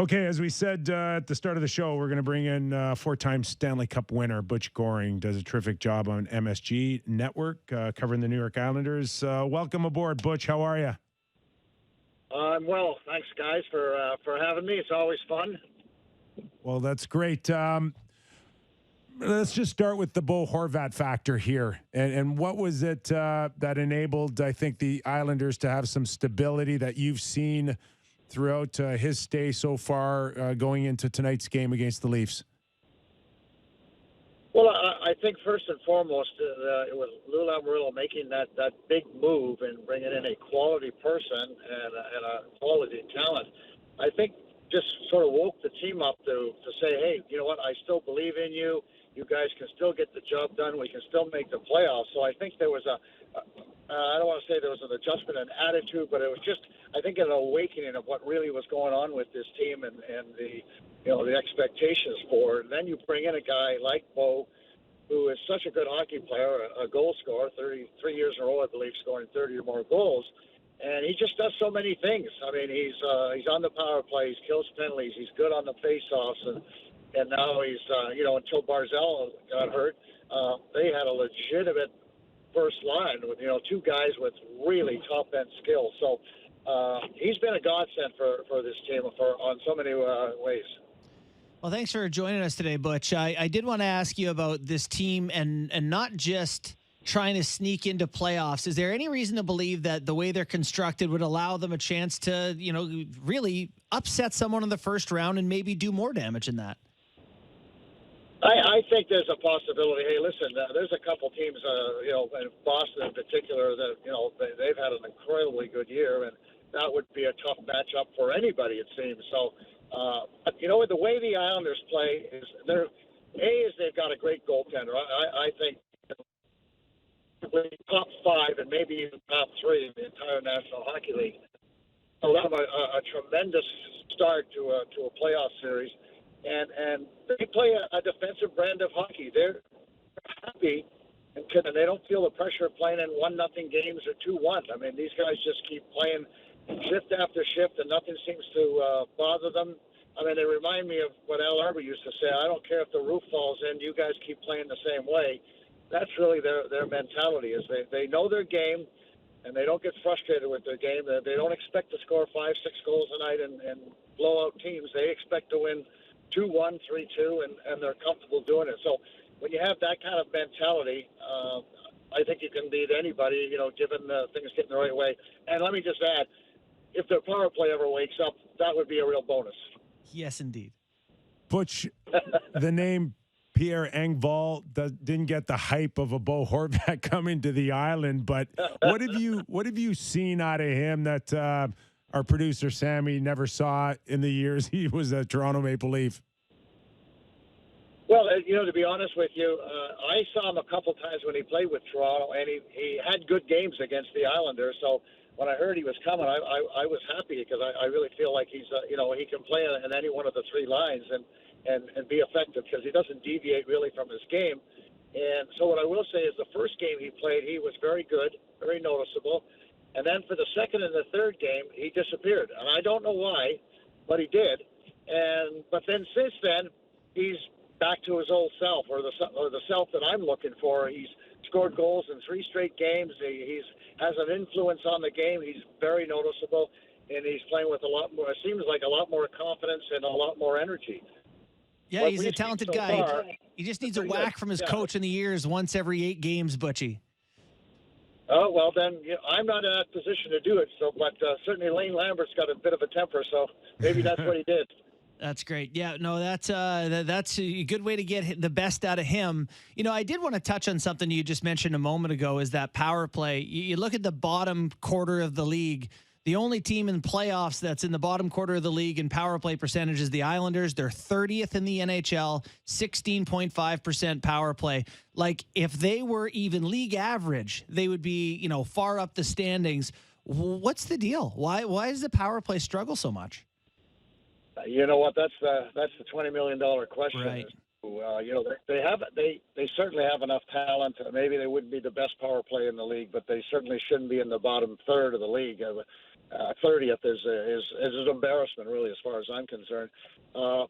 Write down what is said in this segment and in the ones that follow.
Okay, as we said at the start of the show, we're going to bring in four-time Stanley Cup winner Butch Goring. Does a terrific job on MSG Network covering the New York Islanders. Welcome aboard, Butch. How are you? I'm well. Thanks, guys, for having me. It's always fun. Well, that's great. Let's just start with the Bo Horvat factor here. And what was it that enabled, I think, the Islanders to have some stability that you've seen throughout his stay so far going into tonight's game against the Leafs? Well, I think first and foremost, it was Lou Lamoriello making that big move and bringing in a quality person and a quality talent. I think just sort of woke the team up to say, hey, you know what, I still believe in you. You guys can still get the job done. We can still make the playoffs. So I think there was I don't want to say there was an adjustment in attitude, but it was just, I think, an awakening of what really was going on with this team and the, the expectations for it. And then you bring in a guy like Bo, who is such a good hockey player, a goal scorer, 33 years in a row, I believe, scoring 30 or more goals. And he just does so many things. I mean, he's on the power play, he kills penalties, he's good on the face-offs, and now he's, until Barzal got hurt, they had a legitimate first line with, two guys with really top-end skills. So he's been a godsend for this team on so many ways. Well, thanks for joining us today, Butch. I did want to ask you about this team and not just trying to sneak into playoffs. Is there any reason to believe that the way they're constructed would allow them a chance to, really upset someone in the first round and maybe do more damage than that? I think there's a possibility. Hey, listen, there's a couple teams, in Boston in particular, that, they've had an incredibly good year, and that would be a tough matchup for anybody, it seems. So, the way the Islanders play is they've got a great goaltender. I think top five and maybe even top three in the entire National Hockey League. So that's a tremendous start to a playoff series. And they play a defensive brand of hockey. They're happy, and they don't feel the pressure of playing in 1-0 games or 2-1. I mean, these guys just keep playing shift after shift, and nothing seems to bother them. I mean, they remind me of what Al Arbor used to say, I don't care if the roof falls in, you guys keep playing the same way. That's really their mentality, is they know their game, and they don't get frustrated with their game. They don't expect to score 5-6 goals a night and blow out teams. They expect to win 2-1, 3-2, and they're comfortable doing it. So when you have that kind of mentality, I think you can beat anybody, given things getting the right way. And let me just add, if their power play ever wakes up, that would be a real bonus. Yes, indeed. Butch, the name Pierre Engvall didn't get the hype of a Bo Horvat coming to the island, but what have you seen out of him that our producer Sammy never saw in the years he was a Toronto Maple Leaf? Well, to be honest with you, I saw him a couple times when he played with Toronto, and he had good games against the Islanders. So when I heard he was coming, I was happy because I really feel like he's, he can play in any one of the three lines and be effective because he doesn't deviate really from his game. And so what I will say is the first game he played, he was very good, very noticeable. And then for the second and the third game, he disappeared. And I don't know why, but he did. But then since then, he's back to his old self, or the self that I'm looking for. He's scored goals in 3 straight games. He has an influence on the game. He's very noticeable, and he's playing with a lot more. It seems like a lot more confidence and a lot more energy. Yeah, he's a talented guy. He just needs a whack from his coach in the ears once every 8 games, Butchie. Oh, well, then I'm not in that position to do it. But certainly Lane Lambert's got a bit of a temper, so maybe that's what he did. That's great. Yeah, no, that's a good way to get the best out of him. I did want to touch on something you just mentioned a moment ago, is that power play. You look at the bottom quarter of the league. The only team in playoffs that's in the bottom quarter of the league in power play percentage is the Islanders. They're 30th in the NHL, 16.5% power play. Like, if they were even league average, they would be, far up the standings. What's the deal? Why does the power play struggle so much? You know what? That's the $20 million question. Right. They certainly have enough talent. Maybe they wouldn't be the best power play in the league, but they certainly shouldn't be in the bottom third of the league. 30th is an embarrassment, really, as far as I'm concerned.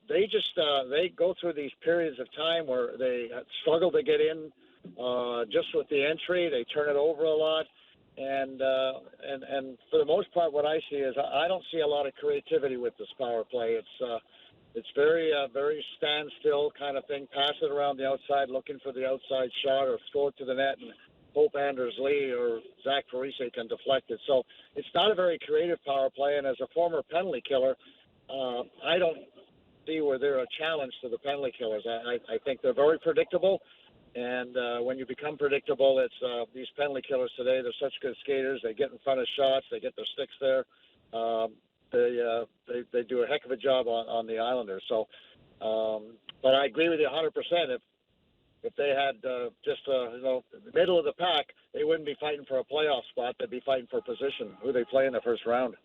They go through these periods of time where they struggle to get in. Just with the entry, they turn it over a lot. And for the most part, what I see is I don't see a lot of creativity with this power play. It's very standstill kind of thing. Pass it around the outside, looking for the outside shot, or throw it to the net and hope Anders Lee or Zach Parise can deflect it. So it's not a very creative power play. And as a former penalty killer, I don't see where they're a challenge to the penalty killers. I think they're very predictable. And when you become predictable, it's these penalty killers today. They're such good skaters. They get in front of shots. They get their sticks there. They do a heck of a job on the Islanders. So, but I agree with you 100%. If they had the middle of the pack, they wouldn't be fighting for a playoff spot. They'd be fighting for position. Who they play in the first round.